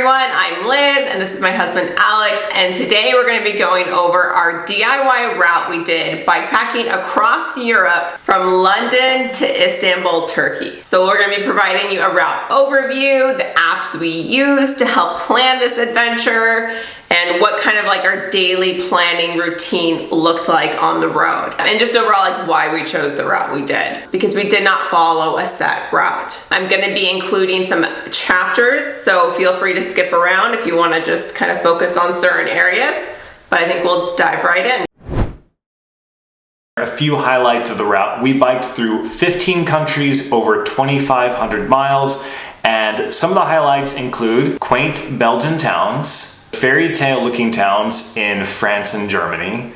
everyone, I'm Liz and this is my husband Alex, and today we're going to be going over our DIY route we did bikepacking across Europe from London to Istanbul, Turkey. So we're going to be providing you a route overview, the apps we use to help plan this adventure, and what kind of like our daily planning routine looked like on the road. And just overall like why we chose the route we did, because we did not follow a set route. I'm gonna be including some chapters, so feel free to skip around if you wanna just kind of focus on certain areas, but I think we'll dive right in. A few highlights of the route. We biked through 15 countries over 2,500 miles, and some of the highlights include quaint Belgian towns, fairy tale looking towns in France and Germany,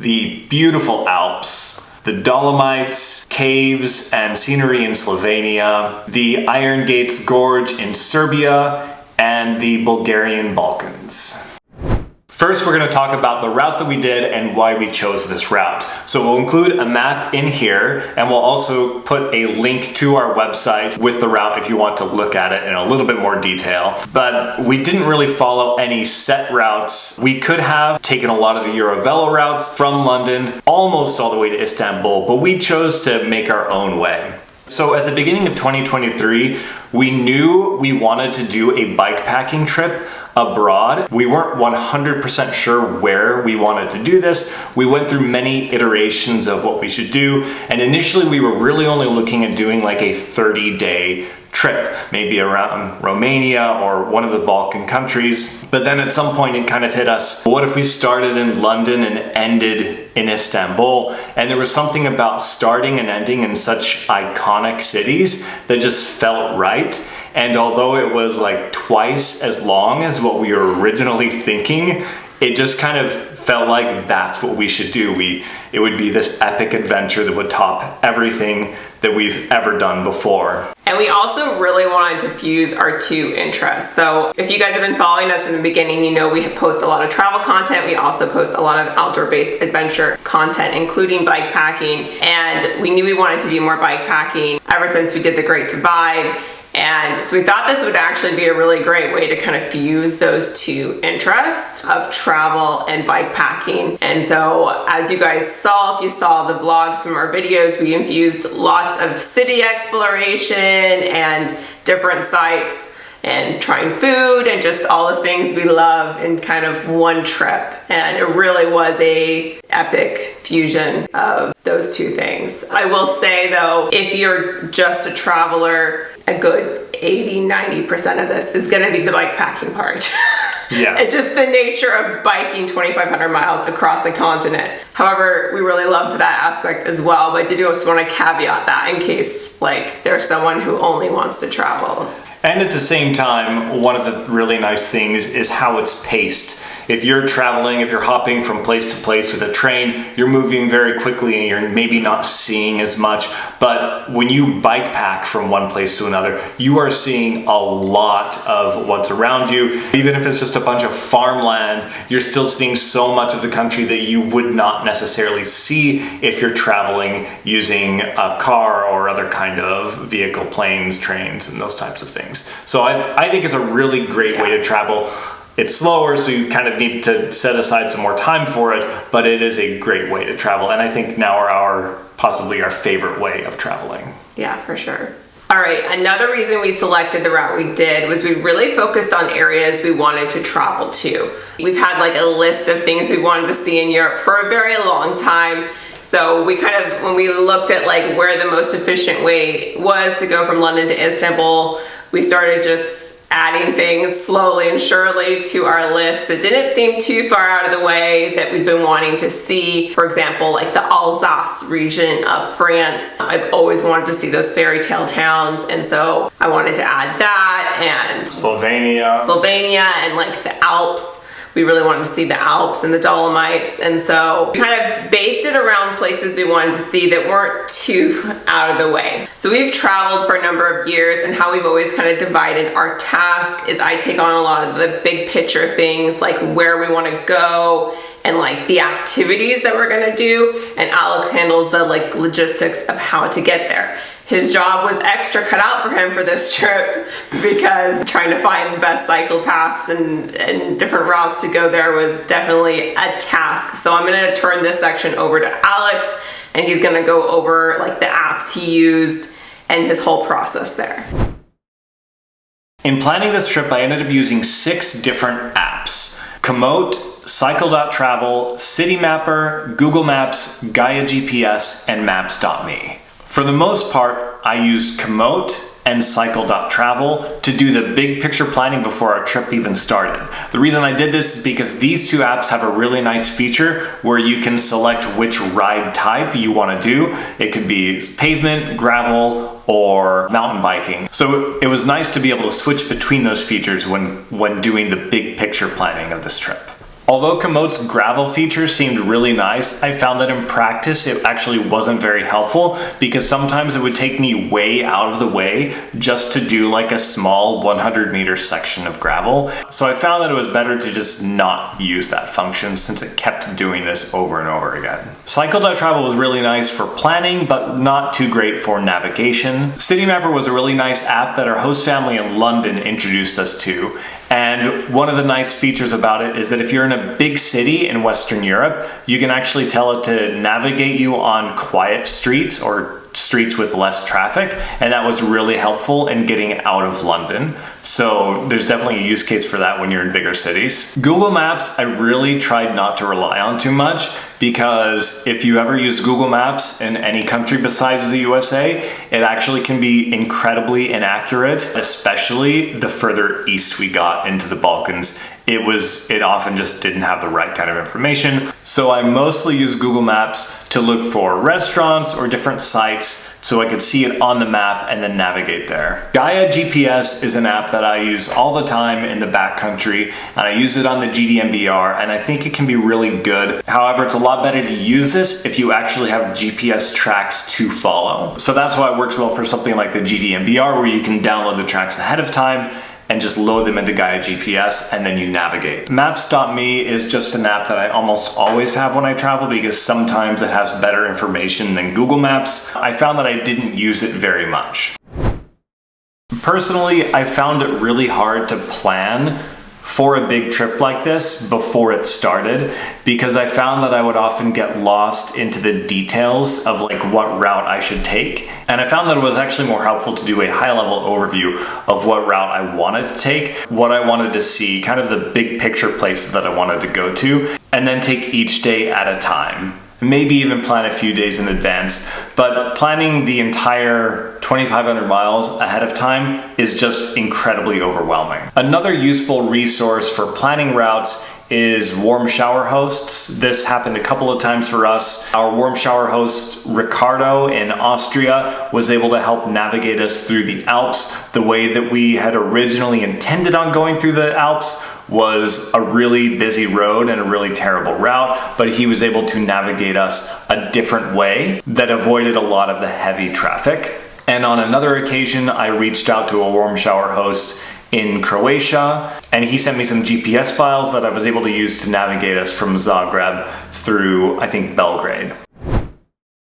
the beautiful Alps, the Dolomites, caves and scenery in Slovenia, the Iron Gates Gorge in Serbia, and the Bulgarian Balkans. First, we're going to talk about the route that we did and why we chose this route. So we'll include a map in here, and we'll also put a link to our website with the route if you want to look at it in a little bit more detail. But we didn't really follow any set routes. We could have taken a lot of the Eurovelo routes from London almost all the way to Istanbul, but we chose to make our own way. So at the beginning of 2023, we knew we wanted to do a bikepacking trip abroad. We weren't 100% sure where we wanted to do this. We went through many iterations of what we should do, and initially we were really only looking at doing like a 30-day trip, maybe around Romania or one of the Balkan countries. But then at some point it kind of hit us, what if we started in London and ended in Istanbul? And there was something about starting and ending in such iconic cities that just felt right. And although it was like twice as long as what we were originally thinking, it just kind of felt like that's what we should do. It would be this epic adventure that would top everything that we've ever done before. And we also really wanted to fuse our two interests. So if you guys have been following us from the beginning, you know we post a lot of travel content. We also post a lot of outdoor-based adventure content, including bikepacking. And we knew we wanted to do more bikepacking ever since we did the Great Divide. And so we thought this would actually be a really great way to kind of fuse those two interests of travel and bikepacking. And so as you guys saw, if you saw the vlogs from our videos, we infused lots of city exploration and different sites and trying food and just all the things we love in kind of one trip. And it really was a epic fusion of those two things. I will say though, if you're just a traveler, a good 80-90% of this is gonna be the bikepacking part. Yeah. It's just the nature of biking 2,500 miles across the continent. However, we really loved that aspect as well, but I did just want to caveat that in case like there's someone who only wants to travel. And at the same time, one of the really nice things is how it's paced. If you're traveling, if you're hopping from place to place with a train, you're moving very quickly and you're maybe not seeing as much. But when you bike pack from one place to another, you are seeing a lot of what's around you. Even if it's just a bunch of farmland, you're still seeing so much of the country that you would not necessarily see if you're traveling using a car or other kind of vehicle, planes, trains, and those types of things. So I think it's a really great way to travel. It's slower, so you kind of need to set aside some more time for it, but it is a great way to travel, and I think now are possibly our favorite way of traveling. Yeah, for sure. All right, another reason we selected the route we did was we really focused on areas we wanted to travel to. We've had like a list of things we wanted to see in Europe for a very long time. So we kind of, when we looked at like where the most efficient way was to go from London to Istanbul, we started just adding things slowly and surely to our list that didn't seem too far out of the way that we've been wanting to see. For example, like the Alsace region of France. I've always wanted to see those fairy tale towns, and so I wanted to add that, and Slovenia and like the Alps. We really wanted to see the Alps and the Dolomites, and so we kind of based it around places we wanted to see that weren't too out of the way. So we've traveled for a number of years, and how we've always kind of divided our task is I take on a lot of the big picture things, like where we want to go and like the activities that we're gonna do, and Alex handles the like logistics of how to get there. His job was extra cut out for him for this trip because trying to find the best cycle paths and different routes to go there was definitely a task. So I'm gonna turn this section over to Alex, and he's gonna go over like the apps he used and his whole process there. In planning this trip, I ended up using 6 different apps: Komoot, Cycle.travel, Citymapper, Google Maps, Gaia GPS, and Maps.me. For the most part, I used Komoot and Cycle.travel to do the big picture planning before our trip even started. The reason I did this is because these 2 apps have a really nice feature where you can select which ride type you want to do. It could be pavement, gravel, or mountain biking. So it was nice to be able to switch between those features when doing the big picture planning of this trip. Although Komoot's gravel feature seemed really nice, I found that in practice it actually wasn't very helpful because sometimes it would take me way out of the way just to do like a small 100-meter section of gravel. So I found that it was better to just not use that function since it kept doing this over and over again. Cycle.travel was really nice for planning, but not too great for navigation. Citymapper was a really nice app that our host family in London introduced us to. And one of the nice features about it is that if you're in a big city in Western Europe, you can actually tell it to navigate you on quiet streets or streets with less traffic, and that was really helpful in getting out of London. So there's definitely a use case for that when you're in bigger cities. Google Maps, I really tried not to rely on too much because if you ever use Google Maps in any country besides the USA, it actually can be incredibly inaccurate, especially the further east we got into the Balkans. It often just didn't have the right kind of information. So I mostly use Google Maps to look for restaurants or different sites so I could see it on the map and then navigate there. Gaia GPS is an app that I use all the time in the backcountry, and I use it on the GDMBR, and I think it can be really good. However, it's a lot better to use this if you actually have GPS tracks to follow. So that's why it works well for something like the GDMBR, where you can download the tracks ahead of time and just load them into Gaia GPS and then you navigate. Maps.me is just an app that I almost always have when I travel because sometimes it has better information than Google Maps. I found that I didn't use it very much. Personally, I found it really hard to plan for a big trip like this before it started because I found that I would often get lost into the details of like what route I should take. And I found that it was actually more helpful to do a high-level overview of what route I wanted to take, what I wanted to see, kind of the big picture places that I wanted to go to, and then take each day at a time. Maybe even plan a few days in advance, but planning the entire 2,500 miles ahead of time is just incredibly overwhelming. Another useful resource for planning routes is warm shower hosts. This happened a couple of times for us. Our warm shower host, Ricardo in Austria, was able to help navigate us through the Alps. The way that we had originally intended on going through the Alps was a really busy road and a really terrible route, but he was able to navigate us a different way that avoided a lot of the heavy traffic. And on another occasion, I reached out to a warm shower host in Croatia, and he sent me some GPS files that I was able to use to navigate us from Zagreb through, I think, Belgrade.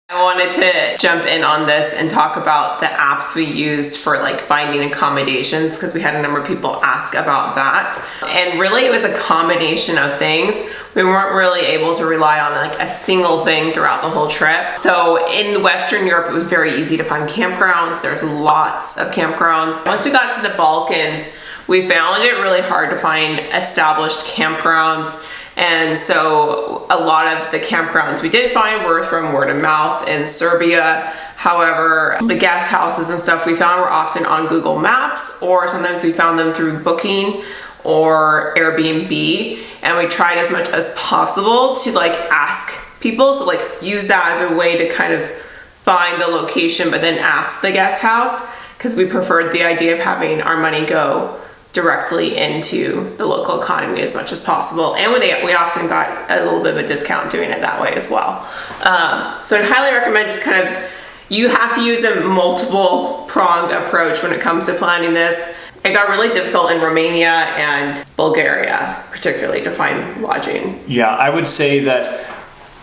I wanted to jump in on this and talk about the apps we used for like finding accommodations because we had a number of people ask about that. And really it was a combination of things. We weren't really able to rely on like a single thing throughout the whole trip. So in Western Europe, it was very easy to find campgrounds. There's lots of campgrounds. Once we got to the Balkans, we found it really hard to find established campgrounds. And so a lot of the campgrounds we did find were from word of mouth in Serbia. However, the guest houses and stuff we found were often on Google Maps, or sometimes we found them through Booking or Airbnb. And we tried as much as possible to like ask people, so like use that as a way to kind of find the location, but then ask the guest house, because we preferred the idea of having our money go directly into the local economy as much as possible. And we often got a little bit of a discount doing it that way as well. So I highly recommend just you have to use a multiple pronged approach when it comes to planning this. It got really difficult in Romania and Bulgaria, particularly to find lodging. Yeah, I would say that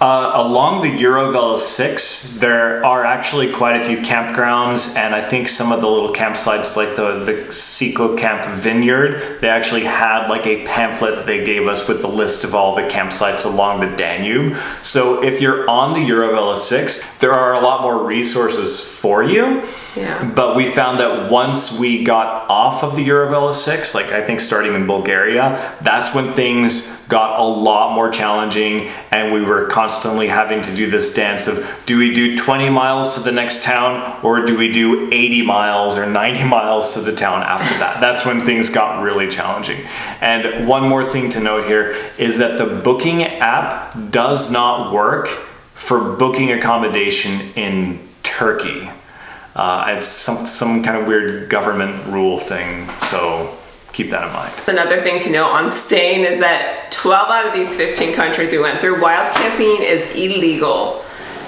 along the Eurovelo 6, there are actually quite a few campgrounds, and I think some of the little campsites like the Ciclo Camp Vineyard, they actually had like a pamphlet that they gave us with the list of all the campsites along the Danube. So if you're on the Eurovelo 6, there are a lot more resources for you. Yeah. But we found that once we got off of the Eurovelo 6, like I think starting in Bulgaria, that's when things got a lot more challenging, and we were constantly having to do this dance of, do we do 20 miles to the next town, or do we do 80 miles or 90 miles to the town after that? That's when things got really challenging. And one more thing to note here is that the booking app does not work for booking accommodation in Turkey. It's some kind of weird government rule thing, so keep that in mind. Another thing to note on staying is that 12 out of these 15 countries we went through, wild camping is illegal,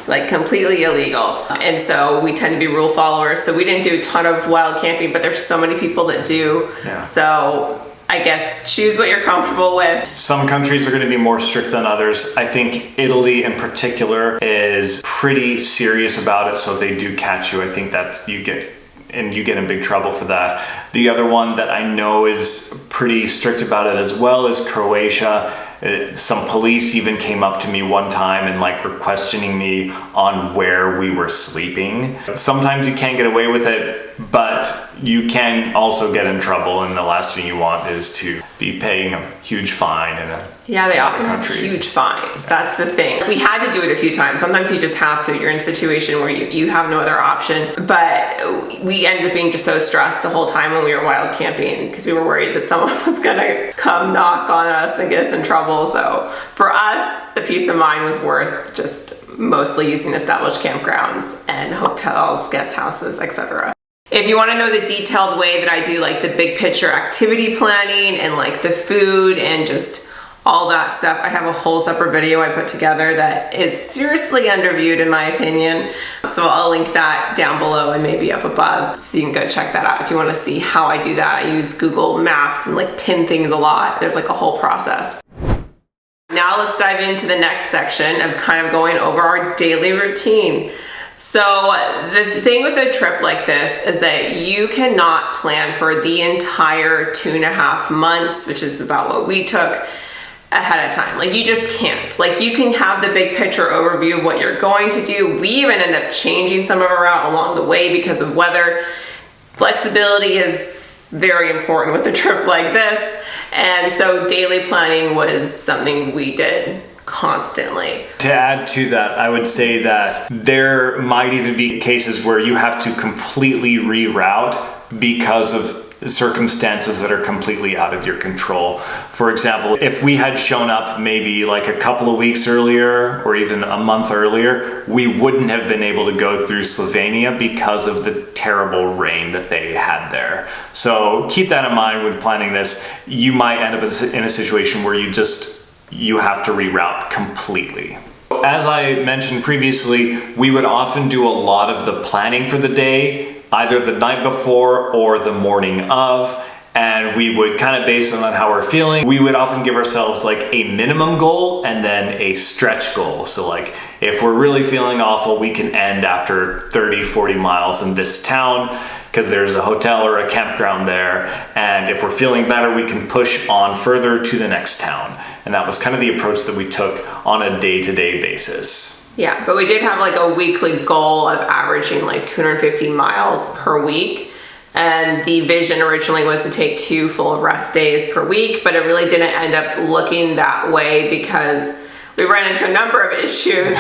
like completely illegal. And so we tend to be rule followers. So we didn't do a ton of wild camping, but there's so many people that do. Yeah. So I guess choose what you're comfortable with. Some countries are going to be more strict than others. I think Italy in particular is pretty serious about it. So if they do catch you, I think that you get in big trouble for that. The other one that I know is pretty strict about it as well is Croatia. Some police even came up to me one time and like were questioning me on where we were sleeping. Sometimes you can't get away with it, but you can also get in trouble, and the last thing you want is to be paying a huge fine in a Yeah, they often have country. huge fines. That's the thing. We had to do it a few times. Sometimes you just have to. You're in a situation where you have no other option. But we ended up being just so stressed the whole time when we were wild camping because we were worried that someone was going to come knock on us and get us in trouble. So for us, the peace of mind was worth just mostly using established campgrounds and hotels, guest houses, etc. If you want to know the detailed way that I do like the big picture activity planning and like the food and just all that stuff, I have a whole separate video I put together that is seriously underviewed in my opinion. So I'll link that down below and maybe up above so you can go check that out if you want to see how I do that. I use Google Maps and like pin things a lot. There's like a whole process. Now let's dive into the next section of kind of going over our daily routine. So the thing with a trip like this is that you cannot plan for the entire 2.5 months, which is about what we took, ahead of time. Like you just can't. Like you can have the big picture overview of what you're going to do. We even end up changing some of our route along the way because of weather. Flexibility is very important with a trip like this. And so daily planning was something we did constantly. To add to that, I would say that there might even be cases where you have to completely reroute because of circumstances that are completely out of your control. For example, if we had shown up maybe like a couple of weeks earlier or even a month earlier, we wouldn't have been able to go through Slovenia because of the terrible rain that they had there. So keep that in mind when planning this. You might end up in a situation where you have to reroute completely. As I mentioned previously, we would often do a lot of the planning for the day either the night before or the morning of, and we would kind of base it on how we're feeling. We would often give ourselves like a minimum goal and then a stretch goal. So like if we're really feeling awful, we can end after 30-40 miles in this town because there's a hotel or a campground there, and if we're feeling better, we can push on further to the next town. And that was kind of the approach that we took on a day-to-day basis. Yeah, but we did have like a weekly goal of averaging like 250 miles per week. And the vision originally was to take 2 full rest days per week, but it really didn't end up looking that way because we ran into a number of issues.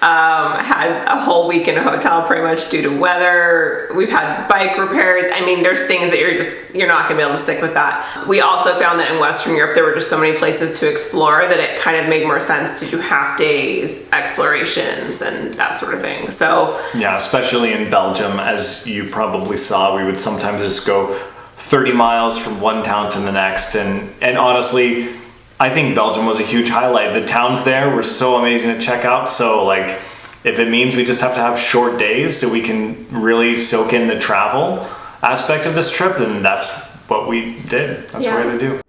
Had a whole week in a hotel pretty much due to weather. We've had bike repairs. I mean, there's things that you're not gonna be able to stick with that. We also found that in Western Europe, there were just so many places to explore that it kind of made more sense to do half days, explorations, and that sort of thing. So yeah, especially in Belgium, as you probably saw, we would sometimes just go 30 miles from one town to the next. And honestly, I think Belgium was a huge highlight. The towns there were so amazing to check out. So like, if it means we just have to have short days so we can really soak in the travel, aspect of this trip, then that's what we did. That's what we had to do.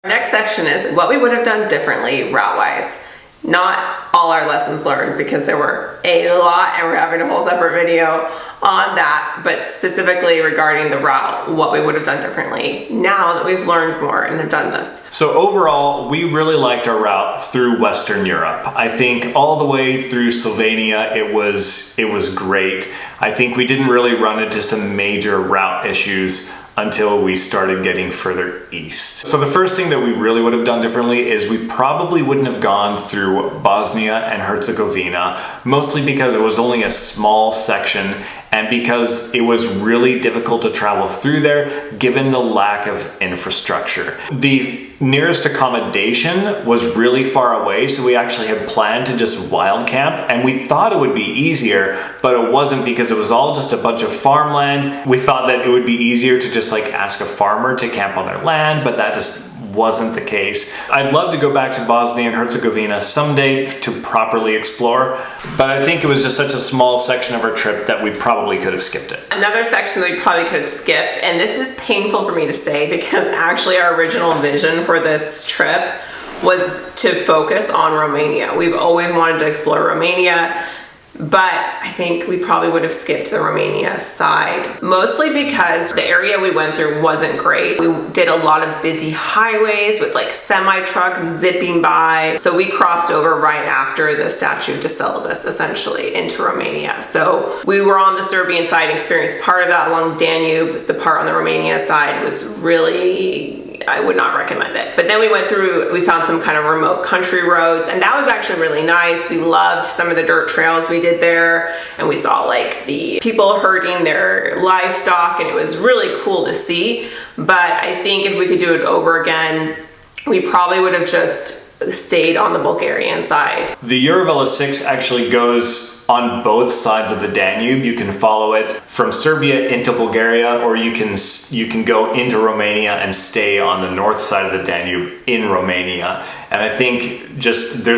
Our next section is what we would have done differently route-wise. Not all our lessons learned, because there were a lot and we're having a whole separate video on that, but specifically regarding the route, what we would have done differently now that we've learned more and have done this. So overall, we really liked our route through Western Europe. I think all the way through Slovenia, it was great. I think we didn't really run into some major route issues until we started getting further east. So the first thing that we really would have done differently is we probably wouldn't have gone through Bosnia and Herzegovina, mostly because it was only a small section and because it was really difficult to travel through there given the lack of infrastructure. The nearest accommodation was really far away, so we actually had planned to just wild camp, and we thought it would be easier, but it wasn't, because it was all just a bunch of farmland. We thought that it would be easier to just like ask a farmer to camp on their land, but that just wasn't the case. I'd love to go back to Bosnia and Herzegovina someday to properly explore, but I think it was just such a small section of our trip that we probably could have skipped it. Another section that we probably could skip, and this is painful for me to say because actually our original vision for this trip was to focus on Romania. We've always wanted to explore Romania, but I think we probably would have skipped the Romania side, mostly because the area we went through wasn't great. We did a lot of busy highways with like semi-trucks zipping by. So we crossed over right after the Statue de Celebes, essentially, into Romania. So we were on the Serbian side and experienced part of that along the Danube. The part on the Romania side was really, I would not recommend it. But then we went through, we found some kind of remote country roads, and that was actually really nice. We loved some of the dirt trails we did there, and we saw like the people herding their livestock, and it was really cool to see. But I think if we could do it over again, we probably would have just stayed on the Bulgarian side. The Eurovelo 6 actually goes on both sides of the Danube. You can follow it from Serbia into Bulgaria, or you can go into Romania and stay on the north side of the Danube in Romania. And I think just the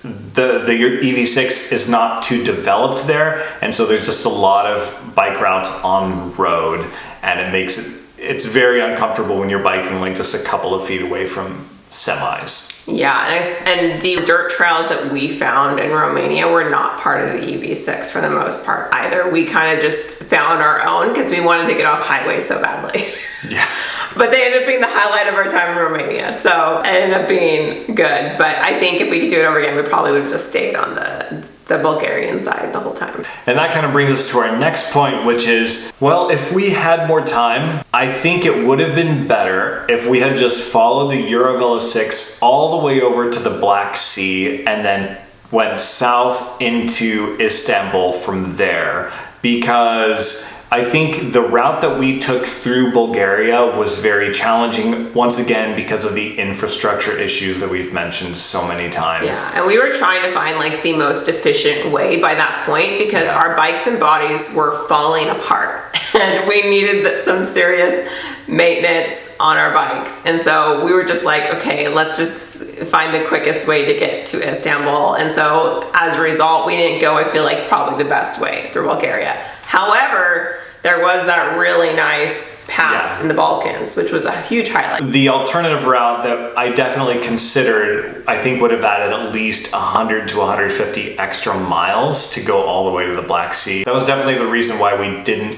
EV6 is not too developed there, and so there's just a lot of bike routes on road, and it makes it's very uncomfortable when you're biking like just a couple of feet away from semis. Yeah, and the dirt trails that we found in Romania were not part of the EV6 for the most part either. We kind of just found our own because we wanted to get off highways so badly. Yeah. But they ended up being the highlight of our time in Romania, so it ended up being good. But I think if we could do it over again, we probably would have just stayed on the Bulgarian side the whole time. And that kind of brings us to our next point, which is, well, if we had more time, I think it would have been better if we had just followed the Eurovelo 6 all the way over to the Black Sea and then went south into Istanbul from there, because I think the route that we took through Bulgaria was very challenging, once again, because of the infrastructure issues that we've mentioned so many times. Yeah, and we were trying to find like the most efficient way by that point, because our bikes and bodies were falling apart and we needed some serious maintenance on our bikes. And so we were just like, okay, let's just find the quickest way to get to Istanbul. And so as a result, we didn't go, I feel like, probably the best way through Bulgaria. However, there was that really nice pass in the Balkans, which was a huge highlight. The alternative route that I definitely considered, I think would have added at least 100 to 150 extra miles to go all the way to the Black Sea. That was definitely the reason why we didn't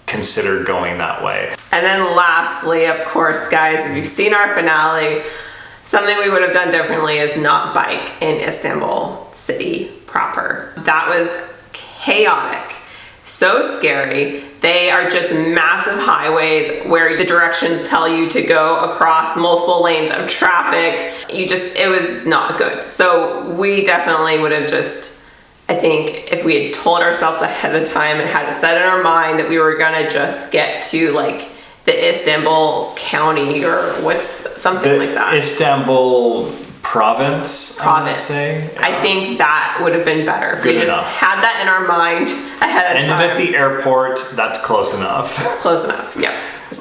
consider going that way. And then lastly, of course, guys, if you've seen our finale, something we would have done differently is not bike in Istanbul city proper. That was chaotic. So scary. They are just massive highways where the directions tell you to go across multiple lanes of traffic. It was not good. So we definitely would have just, I think if we had told ourselves ahead of time and had it set in our mind that we were gonna just get to like the Istanbul county or something like that. Istanbul province. I would say. I think that would have been better if we just had that in our mind ahead of time. And at the airport, that's close enough. It's close enough, yeah.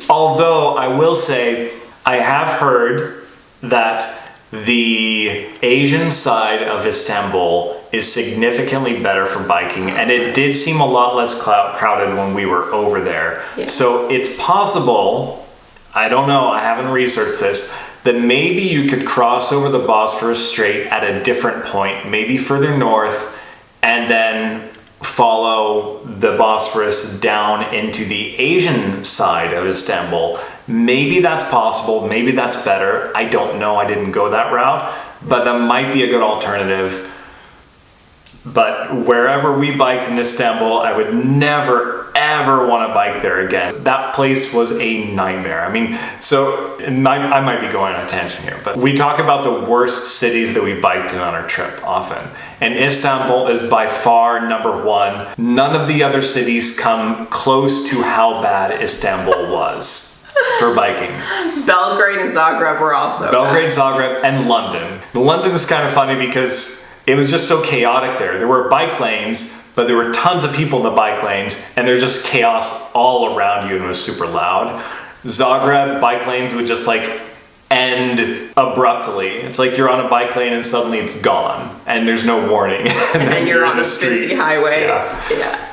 Although I will say, I have heard that the Asian side of Istanbul is significantly better for biking, and it did seem a lot less crowded when we were over there. Yeah. So it's possible, I don't know, I haven't researched this, that maybe you could cross over the Bosphorus Strait at a different point, maybe further north, and then follow the Bosphorus down into the Asian side of Istanbul. Maybe that's possible, maybe that's better. I don't know, I didn't go that route, but that might be a good alternative. But wherever we biked in Istanbul, I would never ever want to bike there again. That place was a nightmare. I mean, so I might be going on a tangent here, but we talk about the worst cities that we biked in on our trip often. And Istanbul is by far number one. None of the other cities come close to how bad Istanbul was for biking. Belgrade and Zagreb were also Belgrade, bad. Zagreb, and London. London is kind of funny because it was just so chaotic there. There were bike lanes, but there were tons of people in the bike lanes, and there's just chaos all around you, and it was super loud. Zagreb, bike lanes would just like end abruptly. It's like you're on a bike lane and suddenly it's gone, and there's no warning. and then you're on this busy highway. Yeah.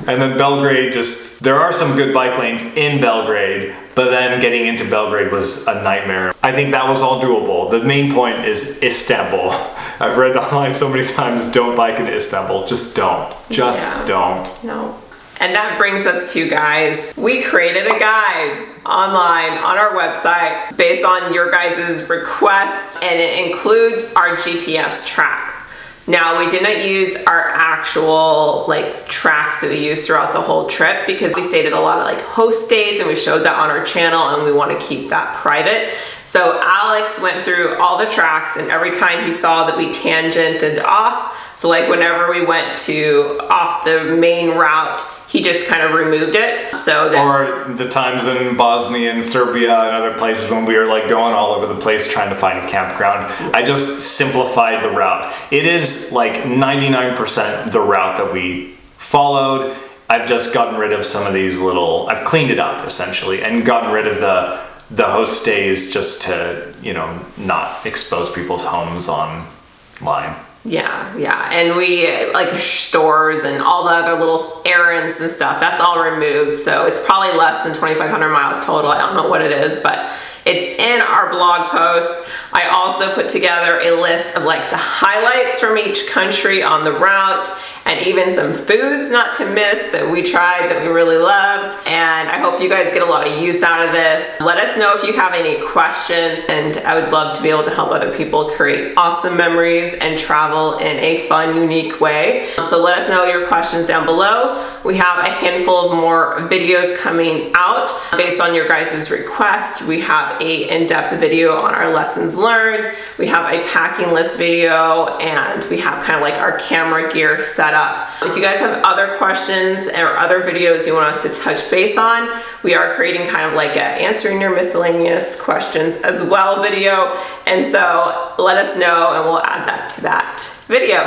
And then Belgrade, just, there are some good bike lanes in Belgrade, but then getting into Belgrade was a nightmare. I think that was all doable. The main point is Istanbul. I've read online so many times, don't bike in Istanbul. Just don't. Just don't. No. And that brings us to, guys, we created a guide online on our website based on your guys' requests, and it includes our GPS tracks. Now, we did not use our actual like tracks that we used throughout the whole trip because we stayed at a lot of like host stays, and we showed that on our channel, and we want to keep that private. So Alex went through all the tracks, and every time he saw that we tangented off, so like whenever we went to off the main route, he just kind of removed it. So that, or the times in Bosnia and Serbia and other places when we were like going all over the place trying to find a campground, I just simplified the route. It is like 99% the route that we followed. I've just gotten rid of some of these little, I've cleaned it up essentially and gotten rid of the host stays just to, you know, not expose people's homes online. Yeah, and we like stores and all the other little errands and stuff, that's all removed. So it's probably less than 2,500 miles total. I don't know what it is, but it's in our blog post. I also put together a list of like the highlights from each country on the route, and even some foods not to miss that we tried that we really loved. And I hope you guys get a lot of use out of this. Let us know if you have any questions, and I would love to be able to help other people create awesome memories and travel in a fun, unique way. So let us know your questions down below. We have a handful of more videos coming out based on your guys' request. We have a in-depth video on our lessons learned. We have a packing list video, and we have kind of like our camera gear set up. If you guys have other questions or other videos you want us to touch base on, we are creating kind of like a answering your miscellaneous questions as well video. And so let us know and we'll add that to that video.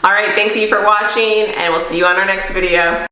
All right, thank you for watching, and we'll see you on our next video.